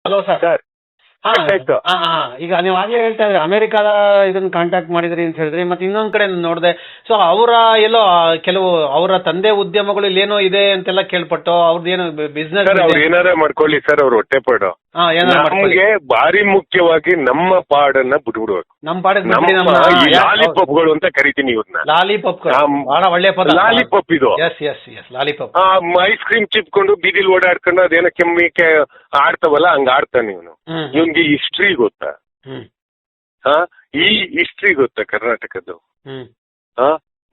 Hello sir. ಆಯ್ತು. ಈಗ ನೀವು ಹಾಗೆ ಹೇಳ್ತಾ ಇದ್ರಿ ಅಮೆರಿಕಾದ ಇದನ್ನ ಕಾಂಟ್ಯಾಕ್ಟ್ ಮಾಡಿದ್ರಿ ಅಂತ ಹೇಳಿದ್ರಿ, ಮತ್ತೆ ಇನ್ನೊಂದ್ ಕಡೆ ನೋಡಿದೆ. ಸೊ ಅವರ ಎಲ್ಲೋ ಕೆಲವು ಅವರ ತಂದೆ ಉದ್ಯಮಗಳು ಇಲ್ಲೇನೋ ಇದೆ ಅಂತೆಲ್ಲ ಕೇಳ್ಪಟ್ಟು ಅವ್ರದ್ದು ಏನು ಬಿಸ್ನೆಸ್ ಅವ್ರು ಏನಾರ ಮಾಡ್ಕೊಳ್ಳಿ ಸರ್, ಅವ್ರು ಹೊಟ್ಟೆ ಪಾಡು. ನಮ್ಗೆ ಭಾರಿ ಮುಖ್ಯವಾಗಿ ನಮ್ಮ ಪಾಡನ್ನ ಬಿಟ್ಬಿಡ್ಬೇಕು. ನಮ್ಮ ಪಾಡಿಗೆ ಲಾಲಿಪಾಪ್ಗಳು ಅಂತ ಕರಿತೀನಿ ಇವ್ರನ್ನ. ಲಾಲಿಪಾಪ್ ಬಹಳ ಒಳ್ಳೆ ಪದ. ಲಾಲಿಪಾಪ್ ಇದು. Yes yes yes lollipop. Ice cream ಚಿಪ್ಕೊಂಡು ಬೀದಿಲ್ ಓಡಾಡ್ಕೊಂಡು ಅದೇನೋ ಕೆಮ್ಮಿಕೆ ಆಡ್ತಾವಲ್ಲ ಹಂಗ ಆಡ್ತಾನೆ ಇವನು. ಇವನ್ಗೆ ಹಿಸ್ಟ್ರಿ ಗೊತ್ತಾ? ಈ ಹಿಸ್ಟ್ರಿ ಗೊತ್ತಾ ಕರ್ನಾಟಕದ್ದು?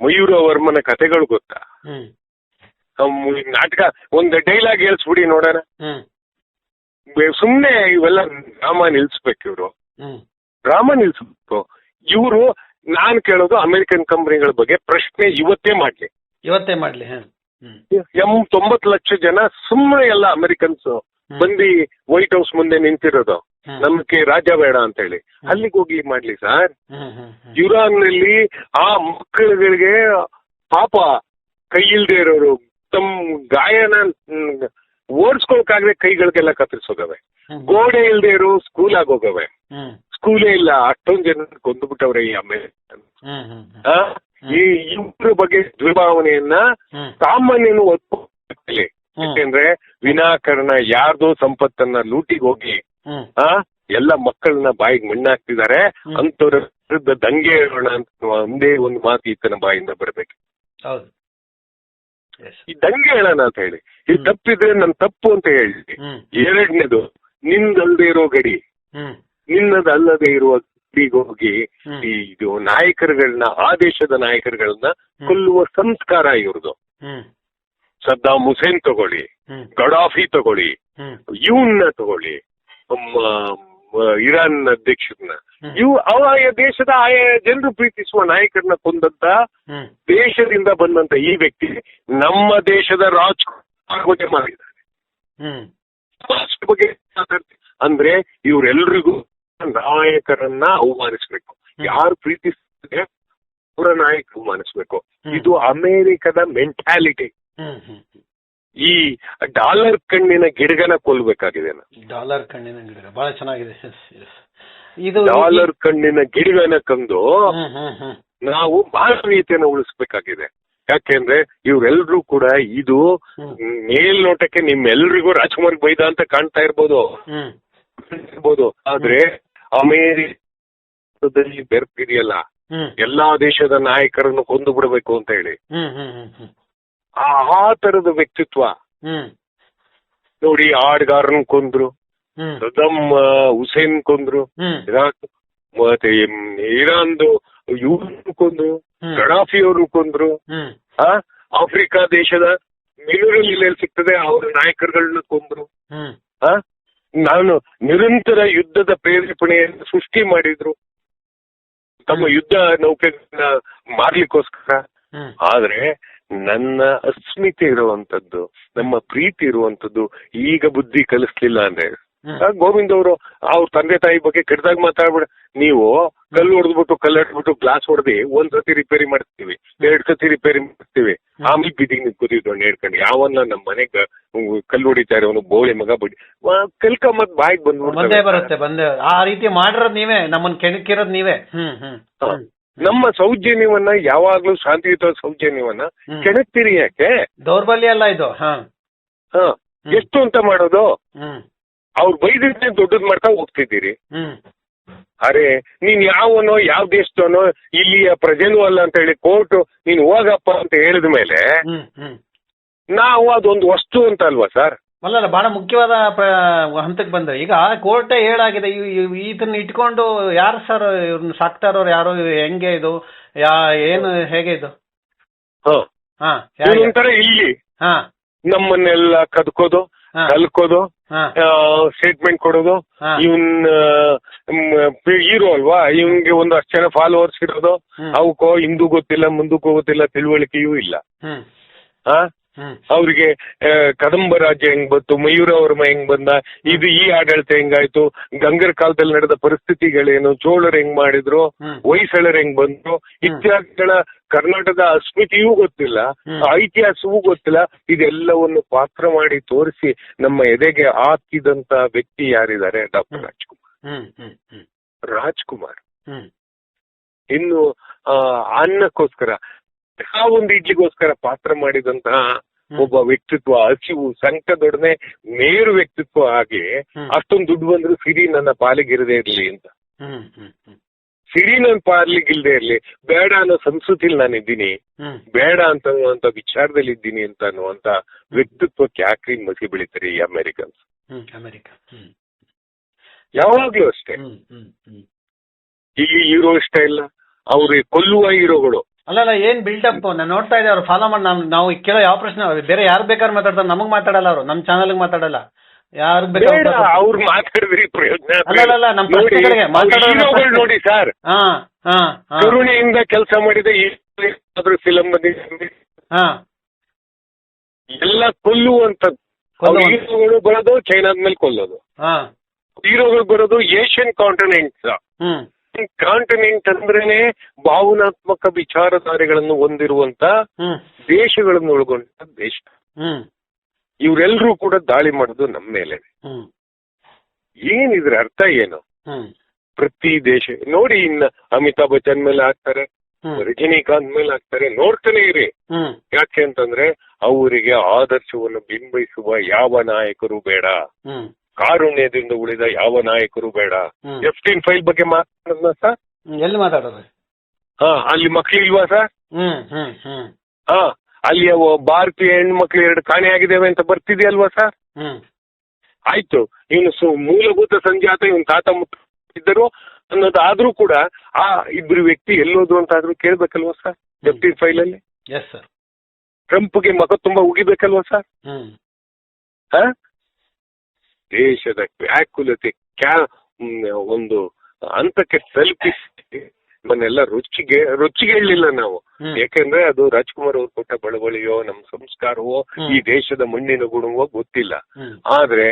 ಮಯೂರ ವರ್ಮನ ಕಥೆಗಳು ಗೊತ್ತಾ? ನಾಟಕ ಒಂದು ಡೈಲಾಗ್ ಹೇಳ್ಸ್ಬಿಡಿ ನೋಡೋಣ. ಸುಮ್ನೆ ಇವೆಲ್ಲ ಡ್ರಾಮಾ ನಿಲ್ಸ್ಬೇಕು ಇವ್ರು. ಡ್ರಾಮಾ ನಿಲ್ಸ್ಬೇಕು ಇವ್ರು. ನಾನ್ ಕೇಳೋದು ಅಮೆರಿಕನ್ ಕಂಪನಿಗಳ ಬಗ್ಗೆ ಪ್ರಶ್ನೆ ಇವತ್ತೇ ಮಾಡ್ಲಿ. 90 ಲಕ್ಷ ಜನ ಸುಮ್ಮನೆ ಎಲ್ಲ ಅಮೆರಿಕನ್ಸ್ ಬಂದು ವೈಟ್ ಹೌಸ್ ಮುಂದೆ ನಿಂತಿರೋದು ನಮ್ಗೆ ರಾಜ್ಯ ಬೇಡ ಅಂತ ಹೇಳಿ. ಅಲ್ಲಿಗೆ ಹೋಗಿ ಮಾಡ್ಲಿ ಸರ್. ಇರಾನ್ ನಲ್ಲಿ ಆ ಮಕ್ಕಳುಗಳಿಗೆ ಪಾಪ ಕೈ ಇಲ್ದೇ ಇರೋರು ತಮ್ಮ ಗಾಯನ ಓಡಿಸ್ಕೊಳಕಾಗ್ರೆ ಕೈಗಳಿಗೆಲ್ಲ ಕತ್ತರಿಸೋಗವೆ. ಗೋಡೆ ಇಲ್ದೇ ಇರೋ ಸ್ಕೂಲ್ ಆಗೋಗವೆ. ಸ್ಕೂಲೇ ಇಲ್ಲ, ಅಷ್ಟೊಂದು ಜನ ಕೊಂದುಬಿಟ್ಟವ್ರೆ ಈ ಅಮೆರಿಕನ್. ಈ ಇವ್ರ ಬಗ್ಗೆ ದ್ವಿಭಾವನೆಯನ್ನ ಸಾಮಾನ್ಯನು ಒಪ್ಪಿಲ್ಲ. ಯಾಕೆಂದ್ರೆ ವಿನಾಕಾರಣ ಯಾರ್ದೋ ಸಂಪತ್ತನ್ನ ಲೂಟಿಗೆ ಹೋಗಿ ಎಲ್ಲ ಮಕ್ಕಳನ್ನ ಬಾಯಿಗೆ ಮಣ್ಣಾಕ್ತಿದ್ದಾರೆ. ಅಂತವ್ರ ವಿರುದ್ಧ ದಂಗೆ ಹೇಳೋಣ ಅಂತ ಒಂದೇ ಒಂದು ಮಾತು ಈತನ ಬಾಯಿಂದ ಬರ್ಬೇಕು. ಈ ದಂಗೆ ಹೇಳೋಣ ಅಂತ ಹೇಳಿ, ಇದು ತಪ್ಪಿದ್ರೆ ನನ್ ತಪ್ಪು ಅಂತ ಹೇಳಿ. ಎರಡನೇದು, ನಿಂದಲ್ಲದೆ ಇರೋ ಗಡಿ, ನಿನ್ನದಲ್ಲದೆ ಇರುವ ಗಡಿಗೆ ಹೋಗಿ ಇದು ನಾಯಕರುಗಳನ್ನ, ಆ ದೇಶದ ನಾಯಕರುಗಳನ್ನ ಕೊಲ್ಲುವ ಸಂಸ್ಕಾರ ಇವ್ರದು. ಸದ್ದಾಮ್ ಹುಸೇನ್ ತಗೊಳ್ಳಿ, ಗಡಾಫಿ ತಗೊಳ್ಳಿ, ಇವನ್ನ ತಗೊಳ್ಳಿ, ಇರಾನ್ ಅಧ್ಯಕ್ಷರನ್ನ. ಆಯಾ ದೇಶದ ಆಯಾ ಜನರು ಪ್ರೀತಿಸುವ ನಾಯಕರನ್ನ ಕೊಂದಂತ ದೇಶದಿಂದ ಬಂದಂತ ಈ ವ್ಯಕ್ತಿ ನಮ್ಮ ದೇಶದ ರಾಜಕೀಯ ಮಾಡಿದ್ದಾರೆ. ಬಗ್ಗೆ ಅಂದ್ರೆ ಇವರೆಲ್ರಿಗೂ ನಾಯಕರನ್ನ ಅವಮಾನಿಸ್ಬೇಕು. ಯಾರು ಪ್ರೀತಿಸ್ತಾರೆ ಅವರ ನಾಯಕ ಅವಮಾನಿಸ್ಬೇಕು. ಇದು ಅಮೆರಿಕದ ಮೆಂಟಾಲಿಟಿ. ಈ ಡಾಲರ್ ಕಣ್ಣಿನ ಗಿಡಗನ ಕೊಲ್ಬೇಕಾಗಿದೆ. ಡಾಲರ್ ಕಣ್ಣಿನ ಗಿಡಗ ಬಹಳ ಚೆನ್ನಾಗಿದೆ. ಡಾಲರ್ ಕಣ್ಣಿನ ಗಿಡಗನ ಕಂದು ನಾವು ಮಾನವೀಯತೆಯನ್ನು ಉಳಿಸ್ಬೇಕಾಗಿದೆ. ಯಾಕೆಂದ್ರೆ ಇವರೆಲ್ಲರೂ ಕೂಡ ಇದು ಮೇಲ್ನೋಟಕ್ಕೆ ನಿಮ್ಮೆಲ್ರಿಗೂ ರಾಜ್ಕುಮಾರ್ ಬೈದ ಅಂತ ಕಾಣ್ತಾ ಇರ್ಬೋದು. ಆದ್ರೆ ಅಮೆರಿಕದಲ್ಲಿ ಬೆರ್ತಿದೆಯಲ್ಲ, ಎಲ್ಲಾ ದೇಶದ ನಾಯಕರನ್ನು ಕೊಂದು ಬಿಡಬೇಕು ಅಂತ ಹೇಳಿ ಆ ತರದ ವ್ಯಕ್ತಿತ್ವ ನೋಡಿ. ಆಡ್ಗಾರನ್ ಕೊಂದ್ರು, ಸದ್ದಾಮ್ ಹುಸೇನ್ ಕೊಂದ್ರು, ಮತ್ತೆ ಇರಾನ್ದು ಇವ್ರನ್ನು ಕೊಂದ್ರು, ಗಡಾಫಿ ಅವ್ರನ್ನು ಕೊಂದ್ರು. ಆಫ್ರಿಕಾ ದೇಶದ ಮಿನರಲ್ ಸಿಗ್ತದೆ ಅವ್ರ ನಾಯಕರುಗಳನ್ನ ಕೊಂದ್ರು. ನಾನು ನಿರಂತರ ಯುದ್ಧದ ಪ್ರೇರೇಪಣೆಯನ್ನು ಸೃಷ್ಟಿ ಮಾಡಿದ್ರು ತಮ್ಮ ಯುದ್ಧ ನೌಕೆಗಳನ್ನ ಮಾರ್ಲಿಕ್ಕೋಸ್ಕರ. ಆದ್ರೆ ನನ್ನ ಅಸ್ಮಿತೆ ಇರುವಂತದ್ದು, ನಮ್ಮ ಪ್ರೀತಿ ಇರುವಂತದ್ದು ಈಗ ಬುದ್ಧಿ ಕಲಿಸ್ಲಿಲ್ಲ ಅಂದ್ರೆ ಗೋವಿಂದ್ ಅವರು ಅವ್ರ ತಂದೆ ತಾಯಿ ಬಗ್ಗೆ ಕೆಟ್ಟದಾಗ ಮಾತಾಡ್ಬಿಡ. ನೀವು ಕಲ್ಲು ಹೊಡೆದ್ಬಿಟ್ಟು ಕಲ್ಲಡ್ಬಿಟ್ಟು ಗ್ಲಾಸ್ ಹೊಡೆದಿ ಒಂದ್ಸತಿ ರಿಪೇರಿ ಮಾಡ್ತೀವಿ, 2 ಸತಿ ರಿಪೇರಿ ಮಾಡ್ತೀವಿ, ಆಮೇಲೆ ಬಿದಿಗೆ ನಿಂತ್ಕೋತಿದ್ವು ನೇಡ್ಕೊಂಡು. ಯಾವನ್ನ ನಮ್ಮ ಮನೆಗೆ ಕಲ್ಲು ಹೊಡಿತಾ ಇರೋನು ಬೋಳಿ ಮಗ ಬಿಡಿ ಕಲ್ಕಮ್ಮತ್ ಬಾಯಿಗೆ ಬಂದ್ಬಿಡುತ್ತೆ. ಆ ರೀತಿ ಮಾಡಿರೋದ್ ನೀವೇ, ನಮ್ಮನ್ನ ಕೆಣಕಿರೋದ್ ನೀವೇ. ನಮ್ಮ ಸೌಜನ್ಯವನ್ನ ಯಾವಾಗ್ಲೂ ಶಾಂತಿಯುತ ಸೌಜನ್ಯವನ್ನ ಕೆಣಕ್ತೀರಿ ಯಾಕೆ? ದೌರ್ಬಲ್ಯ ಅಲ್ಲ ಇದು. ಎಷ್ಟು ಅಂತ ಮಾಡೋದು? ಅವ್ರು ಬೈದಿದ್ದೇ ದೊಡ್ಡದ್ ಮಾಡ್ತಾ ಹೋಗ್ತಿದ್ದೀರಿ. ಅರೆ ನೀನ್ ಯಾವನೋ ಯಾವ ದೇಶದವನೋ ಇಲ್ಲಿಯ ಪ್ರಜೆನೂ ಅಲ್ಲ ಅಂತ ಹೇಳಿ ಕೋರ್ಟ್ ನೀನ್ ಹೋಗಪ್ಪ ಅಂತ ಹೇಳಿದ ಮೇಲೆ ನಾವು ಅದೊಂದು ವಸ್ತು ಅಂತ ಅಲ್ವಾ ಸರ್? ಅಲ್ಲಲ್ಲ, ಬಹಳ ಮುಖ್ಯವಾದ ಹಂತಕ್ಕೆ ಬಂದ್ರೆ ಈಗ ಕೋರ್ಟೇ ಹೇಳಾಗಿದೆ. ಇದನ್ನ ಇಟ್ಕೊಂಡು ಯಾರು ಸರ್ ಇವ್ರನ್ನ ಸಾಕ್ತಾ ಇರೋರು ಯಾರು? ಹೆಂಗೆ ಇದು? ಏನು ಹೇಗೆ ಇದು? ಹಾ ಯಾರಿಗೆ? ಇವನೊಂಥರ ಇಲ್ಲಿ ಹಾ ನಮ್ಮನ್ನೆಲ್ಲ ಕದ್ಕೋದು, ಹಾ ಕಲ್ಕೋದು, ಹಾ ಸ್ಟೇಟ್ಮೆಂಟ್ ಕೊಡೋದು. ಹಾ ಇವನ್ ಹೀರೋ ಅಲ್ವಾ, ಇವನ್ಗೆ ಒಂದು ಅಷ್ಟು ಜನ ಫಾಲೋವರ್ಸ್ ಇರೋದು. ಹ್ಮ್. ಅವಕ್ಕೋ ಹಿಂದೂ ಗೊತ್ತಿಲ್ಲ, ಮುಂದಕ್ಕೂ ಗೊತ್ತಿಲ್ಲ, ತಿಳುವಳಿಕೆಯೂ ಇಲ್ಲ. ಹ್ಮ್ ಆ ಹ್ಮ್ ಅವ್ರಿಗೆ ಕದಂಬ ರಾಜ್ಯ ಹೆಂಗ್ ಬಂತು, ಮಯೂರ ವರ್ಮ ಹೆಂಗ್ ಬಂದ, ಇದು ಈ ಆಡಳಿತ ಹೆಂಗಾಯ್ತು, ಗಂಗರ ಕಾಲದಲ್ಲಿ ನಡೆದ ಪರಿಸ್ಥಿತಿಗಳೇನು, ಚೋಳರು ಹೆಂಗ್ ಮಾಡಿದ್ರು, ಹ್ಮ್ ಹೊಯ್ಸಳರು ಹೆಂಗ್ ಬಂದ್ರು, ಇತ್ಯಾದಿಗಳ ಕರ್ನಾಟಕದ ಅಸ್ಮಿತೆಯೂ ಗೊತ್ತಿಲ್ಲ, ಹ್ಮ್. ಐತಿಹಾಸವೂ ಗೊತ್ತಿಲ್ಲ. ಇದೆಲ್ಲವನ್ನು ಪಾತ್ರ ಮಾಡಿ ತೋರಿಸಿ ನಮ್ಮ ಎದೆಗೆ ಹಾಕಿದಂತ ವ್ಯಕ್ತಿ ಯಾರಿದ್ದಾರೆ? ಡಾಕ್ಟರ್ ರಾಜ್ಕುಮಾರ್. ಹ್ಮ್ ಹ್ಮ್ ಹ್ಮ್ ರಾಜ್ಕುಮಾರ್ ಹ್ಮ್ ಇನ್ನು ಅನ್ನಕ್ಕೋಸ್ಕರ ಆ ಒಂದು ಇಡ್ಲಿಗೋಸ್ಕರ ಪಾತ್ರ ಮಾಡಿದಂತಹ ಒಬ್ಬ ವ್ಯಕ್ತಿತ್ವ, ಹಸಿವು, ಸಂಕಟದೊಡನೆ ಮೇರು ವ್ಯಕ್ತಿತ್ವ ಆಗಿ ಹ್ಮ್. ಅಷ್ಟೊಂದು ದುಡ್ಡು ಬಂದ್ರು ಸಿರಿ ನನ್ನ ಪಾಲಿಗಿರದೇ ಇರ್ಲಿ ಅಂತ, ಹ್ಮ್ ಹ್ಮ್ ಹ್ಮ್ ಸಿರಿ ನನ್ನ ಪಾಲಿಗಿಲ್ದೇ ಇರ್ಲಿ, ಬೇಡ ಅನ್ನೋ ಸಂಸ್ಕೃತಿಲಿ ನಾನು ಇದ್ದೀನಿ, ಹ್ಮ್ ಬೇಡ ಅಂತ ವಿಚಾರದಲ್ಲಿ ಇದ್ದೀನಿ ಅಂತ ಅನ್ನುವಂತ ವ್ಯಕ್ತಿತ್ವಕ್ಕೆ ಯಾಕ್ರಿ ಮಸಿ ಬೆಳಿತಾರೆ ಈ ಅಮೆರಿಕನ್ಸ್? ಹ್ಮ್ ಅಮೆರಿಕ. ಹ್ಮ್ ಯಾವಾಗ್ಲೂ ಅಷ್ಟೇ. ಹ್ಮ್ ಹ್ಮ್ ಹ್ಮ್ ಇಲ್ಲಿ ಹೀರೋ ಇಷ್ಟ ಇಲ್ಲ, ಅವ್ರಿಗೆ ಕೊಲ್ಲುವ ಹೀರೋಗಳು. ಅಲ್ಲಲ್ಲ, ಏನ್ ಬಿಲ್ಡಪ್ ನಾನು ನೋಡ್ತಾ ಇದ್ದೆ. ಅವ್ರು ಫಾಲೋ ಮಾಡಿ ನಾವು ಕೇಳೋ ಯಾವ ಪ್ರಶ್ನೆ ಬೇರೆ ಯಾರು ಬೇಕಾದ್ರೆ ಮಾತಾಡ್ತಾರೆ, ನಮಗ್ ಮಾತಾಡಲ್ಲ ಅವರು, ನಮ್ಮ ಚಾನಲ್ಗೆ ಮಾತಾಡಲ್ಲ, ಯಾರು ಬೇಡ, ಬೇಕಾದ್ರೆ. ಅವ್ರು ಮಾತಾಡಿದ್ರಿ ಪ್ರಯೋಜನ. ಅಲ್ಲಲ್ಲ, ನಮ್ಮ ಪ್ರಶ್ನೆಗಳಿಗೆ ಹೀರೋಗಳು ನೋಡಿ ಸರ್, ಹಾ ಹಾ ಹಾ ಕರುಣೆಯಿಂದ ಕೆಲಸ ಮಾಡಿದ ಫಿಲಂ ಬಂದಿದೆ, ಹಾ ಎಲ್ಲ ಕೊಲ್ಲುವಂಥದ್ದು. ಹೀರೋಗಳು ಬರೋದು ಚೈನಾದ ಮೇಲೆ ಕೊಲ್ಲೋದು, ಹಾ ಹೀರೋಗಳು ಬರೋದು ಏಷ್ಯನ್ ಕಾಂಟಿನೆಂಟ್. ಹ್ಮ್ ಕಾಂಟಿನೆಂಟ್ ಅಂದ್ರೇನೆ ಭಾವನಾತ್ಮಕ ವಿಚಾರಧಾರೆಗಳನ್ನು ಹೊಂದಿರುವಂತ ಹ್ಮ್ ದೇಶಗಳನ್ನು ಒಳಗೊಂಡ ದೇಶ. ಹ್ಮ್ ಇವರೆಲ್ಲರೂ ಕೂಡ ದಾಳಿ ಮಾಡೋದು ನಮ್ಮ ಮೇಲೆ. ಹ್ಮ್ ಏನಿದ್ರ ಅರ್ಥ ಏನು? ಹ್ಮ್ ಪ್ರತಿ ದೇಶ ನೋಡಿ, ಇನ್ನ ಅಮಿತಾಬ್ ಬಚ್ಚನ್ ಮೇಲೆ ಹಾಕ್ತಾರೆ, ಹ್ಮ್ ರಜನಿಕಾಂತ್ ಮೇಲೆ ಹಾಕ್ತಾರೆ, ನೋಡ್ತಾನೆ ಇರಿ. ಹ್ಮ್ ಯಾಕೆ ಅಂತಂದ್ರೆ ಅವರಿಗೆ ಆದರ್ಶವನ್ನು ಬಿಂಬಿಸುವ ಯಾವ ನಾಯಕರು ಬೇಡ, ಹ್ಮ್ ಕಾರುಣ್ಯದಿಂದ ಉಳಿದ ಯಾವ ನಾಯಕರು ಬೇಡ. ಹ್ಮ್. F-15 ಫೈಲ್ ಬಗ್ಗೆ ಮಾತಾಡೋಣ ಸರ್? ಎಲ್ಲಿ ಮಾತಾಡೋದು? ಅಲ್ಲಿ ಮಕ್ಳಿಲ್ವಾ ಸರ್? ಹ್ಮ್ ಹ್ಮ್ ಹ್ಮ್ ಅಲ್ಲಿ ಭಾರತೀಯ ಹೆಣ್ಮಕ್ಳು 2 ಕಾಣೆಯಾಗಿದ್ದೇವೆ ಅಂತ ಬರ್ತಿದೆಯಲ್ವಾ ಸರ್? ಹ್ಮ್ ಆಯ್ತು, ಇವನು ಮೂಲಭೂತ ಸಂಜಾತ, ಇವನ್ ತಾತ ಮುಟ್ಟಿದ್ದರು ಅನ್ನೋದಾದ್ರೂ ಕೂಡ ಆ ಇಬ್ರು ವ್ಯಕ್ತಿ ಎಲ್ಲೋದ್ರು ಅಂತ ಆದ್ರೂ ಕೇಳ್ಬೇಕಲ್ವಾ ಸರ್? F-15 ಫೈಲ್ ಅಲ್ಲಿ ಎಸ್ ಸರ್. ಟ್ರಂಪ್ಗೆ ಮಗ ತುಂಬಾ ಉಗಿಬೇಕಲ್ವಾ ಸರ್? ಹ್ಮ್ ದೇಶದ ವ್ಯಾಕುಲತೆ ಒಂದು ಹಂತಕ್ಕೆ ತಲುಪಿಸಿ ನಮ್ಮನ್ನೆಲ್ಲ ರೊಚ್ಚಿಗೆ ಹೇಳಲಿಲ್ಲ ನಾವು. ಯಾಕಂದ್ರೆ ಅದು ರಾಜ್ಕುಮಾರ್ ಅವ್ರು ಕೊಟ್ಟ ಬಳವಳಿಯೋ ನಮ್ಮ ಸಂಸ್ಕಾರವೋ ಈ ದೇಶದ ಮಣ್ಣಿನ ಗುಣವೋ ಗೊತ್ತಿಲ್ಲ. ಆದ್ರೆ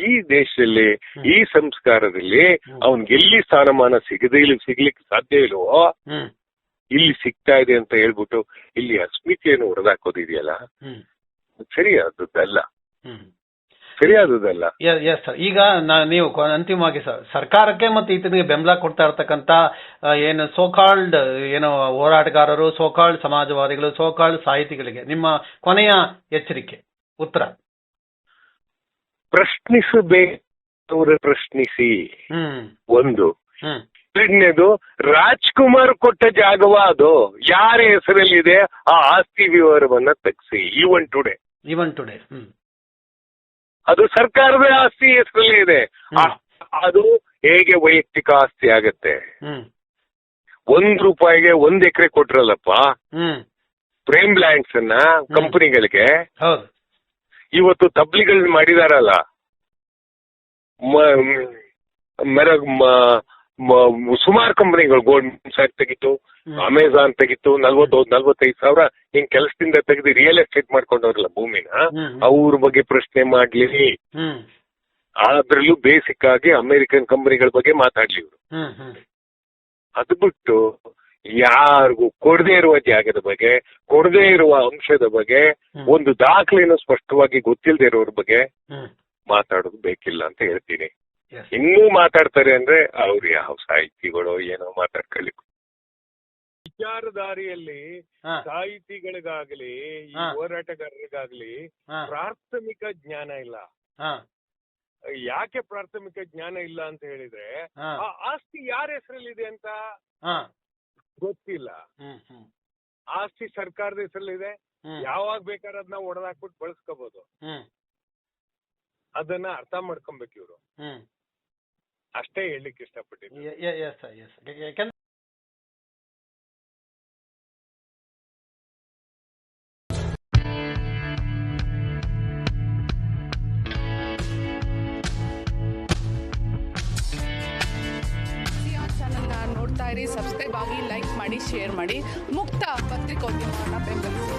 ಈ ದೇಶದಲ್ಲಿ ಈ ಸಂಸ್ಕಾರದಲ್ಲಿ ಅವನ್ಗೆ ಎಲ್ಲಿ ಸ್ಥಾನಮಾನ ಸಿಗ್ಲಿಕ್ಕೆ ಸಾಧ್ಯ ಇಲ್ವೋ ಇಲ್ಲಿ ಸಿಗ್ತಾ ಇದೆ ಅಂತ ಹೇಳ್ಬಿಟ್ಟು ಇಲ್ಲಿ ಅಸ್ಮಿತೆಯನ್ನು ಹೊಡೆದಾಕೋದಿದೆಯಲ್ಲ, ಸರಿಯಾದದಲ್ಲ. Yes sir. ಈಗ ನೀವು ಅಂತಿಮವಾಗಿ ಸರ್ಕಾರಕ್ಕೆ ಮತ್ತು ಈತನಿಗೆ ಬೆಂಬಲ ಕೊಡ್ತಾ ಇರ್ತಕ್ಕಂಥ ಏನು ಸೋಕಾಲ್ಡ್ ಏನು ಹೋರಾಟಗಾರರು, ಸೋಕಾಲ್ಡ್ ಸಮಾಜವಾದಿಗಳು, ಸೋಕಾಲ್ಡ್ ಸಾಹಿತಿಗಳಿಗೆ ನಿಮ್ಮ ಕೊನೆಯ ಎಚ್ಚರಿಕೆ, ಉತ್ತರ? ಪ್ರಶ್ನಿಸಬೇಕು, ಪ್ರಶ್ನಿಸಿ. ಒಂದು. ಹ್ಮ್ ಎರಡನೇದು, ರಾಜ್ಕುಮಾರ್ ಕೊಟ್ಟ ಜಾಗವ ಅದು, ಯಾರ ಹೆಸರಲ್ಲಿದೆ ಆ ಆಸ್ತಿ ವಿವರವನ್ನ ತೆಗೆಸಿ. ಈವನ್ ಟುಡೇ ಅದು ಸರ್ಕಾರದ ಆಸ್ತಿ ಹೆಸರಲ್ಲೇ ಇದೆ. ಅದು ಹೇಗೆ ವೈಯಕ್ತಿಕ ಆಸ್ತಿ ಆಗತ್ತೆ? ₹1 1 ಎಕರೆ ಕೊಟ್ರಲ್ಲಪ್ಪ ಪ್ರೇಮ್ ಲ್ಯಾಂಡ್ಸ್ ಅನ್ನ ಕಂಪನಿಗಳಿಗೆ, ಇವತ್ತು ತಬ್ಲಿಗಳ್ ಮಾಡಿದಾರಲ್ಲ, ಸುಮಾರು ಕಂಪನಿಗಳು, ಗೋಲ್ಡ್ ಸ್ಯಾಕ್ ತೆಗಿತು, ಅಮೆಜಾನ್ ತೆಗಿತು, 45 ಸಾವಿರ ಹಿಂಗ್ ಕೆಲಸದಿಂದ ತೆಗೆದು ರಿಯಲ್ ಎಸ್ಟೇಟ್ ಮಾಡ್ಕೊಂಡವ್ರಲ್ಲ ಭೂಮಿನ, ಅವ್ರ ಬಗ್ಗೆ ಪ್ರಶ್ನೆ ಮಾಡ್ಲಿ. ಅದ್ರಲ್ಲೂ ಬೇಸಿಕ್ ಆಗಿ ಅಮೆರಿಕನ್ ಕಂಪನಿಗಳ ಬಗ್ಗೆ ಮಾತಾಡ್ಲಿ ಇವರು. ಅದು ಬಿಟ್ಟು ಯಾರಿಗೂ ಕೊಡದೇ ಇರುವ ಜಾಗದ ಬಗ್ಗೆ, ಕೊಡದೇ ಇರುವ ಅಂಶದ ಬಗ್ಗೆ, ಒಂದು ದಾಖಲೆಯನ್ನು ಸ್ಪಷ್ಟವಾಗಿ ಗೊತ್ತಿಲ್ಲದೆ ಇರೋರ ಬಗ್ಗೆ ಮಾತಾಡೋದು ಬೇಕಿಲ್ಲ ಅಂತ ಹೇಳ್ತೀನಿ. ಇನ್ನೂ ಮಾತಾಡ್ತಾರೆ ಅಂದ್ರೆ ಅವ್ರು ಯಾವ ಸಾಹಿತಿಗಳು ಏನೋ ಮಾತಾಡ್ಕೊಳ್ಳಿ. ವಿಚಾರಧಾರೆಯಲ್ಲಿ ಸಾಹಿತಿಗಳಿಗಾಗ್ಲಿ ಈ ಹೋರಾಟಗಾರರಿಗಾಗ್ಲಿ ಪ್ರಾಥಮಿಕ ಜ್ಞಾನ ಇಲ್ಲ. ಯಾಕೆ ಪ್ರಾಥಮಿಕ ಜ್ಞಾನ ಇಲ್ಲ ಅಂತ ಹೇಳಿದ್ರೆ, ಆ ಆಸ್ತಿ ಯಾರ ಹೆಸರಲ್ಲಿದೆ ಅಂತ ಗೊತ್ತಿಲ್ಲ. ಆಸ್ತಿ ಸರ್ಕಾರದ ಹೆಸರಲ್ಲಿದೆ, ಯಾವಾಗ ಬೇಕಾದ್ರೆ ಅದನ್ನ ಹೊಡೆದಾಕ್ಬಿಟ್ಟು ಬಳಸ್ಕೋಬಹುದು. ಅದನ್ನ ಅರ್ಥ ಮಾಡ್ಕೊಬೇಕು ಇವರು. ಅಷ್ಟೇ ಹೇಳಲಿಕ್ಕೆ ಇಷ್ಟಪಟ್ಟಿದ್ದೀನಿ. ನೋಡ್ತಾ ಇರಿ, ಸಬ್ಸ್ಕ್ರೈಬ್ ಆಗಿ, ಲೈಕ್ ಮಾಡಿ, ಶೇರ್ ಮಾಡಿ. ಮುಕ್ತ ಪತ್ರಿಕೋದ್ಯಮವನ್ನು ಬೆಂಬಲಿಸಿ.